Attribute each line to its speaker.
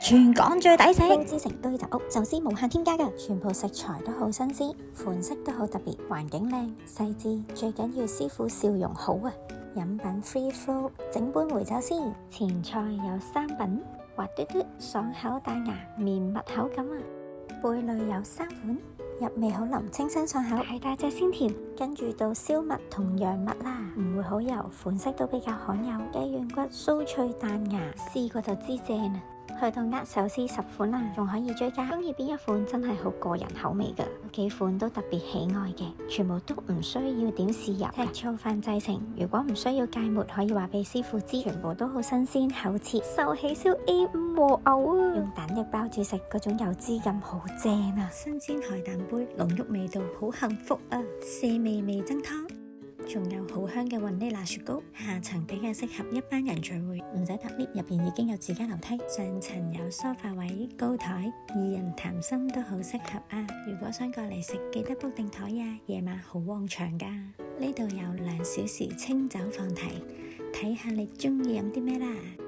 Speaker 1: 全港最抵食。
Speaker 2: 都之城堆集屋壽司無限添加㗎，全部食材都好新鮮，款式都好特別，環境靚細緻，最緊要師傅笑容好啊！飲品 free flow， 整杯回走先。前菜有3品，滑嘟嘟、爽口彈牙、綿密口感啊！貝類有3款，入味好腍，清新爽口，大隻鮮甜。跟住到燒麥同羊麥啦，唔會好油，款式都比較罕有，雞軟骨酥脆彈牙，試過就知正啊！去到握壽司10款啦，仲可以追加，中意邊一款真係好個人口味㗎，幾款都特別喜愛嘅，全部都唔需要點豉油，吃醋飯製成。如果唔需要芥末，可以話俾師傅知，全部都好新鮮厚切。壽喜燒 A5 和牛啊，用蛋液包住食，嗰種油脂感好正啊！新鮮海膽杯，濃郁味道好幸福啊！蛇味噌湯。仲有好香嘅雲呢拿雪糕，下層比較適合一班人聚會，唔使搭 lift，入邊已經有自家樓梯，上層有梳化位、高台，2人談心都好適合啊！如果想過嚟食，記得 book 定台呀，夜晚好旺場㗎。呢度有2小時清酒放題，睇下你中意飲啲咩啦〜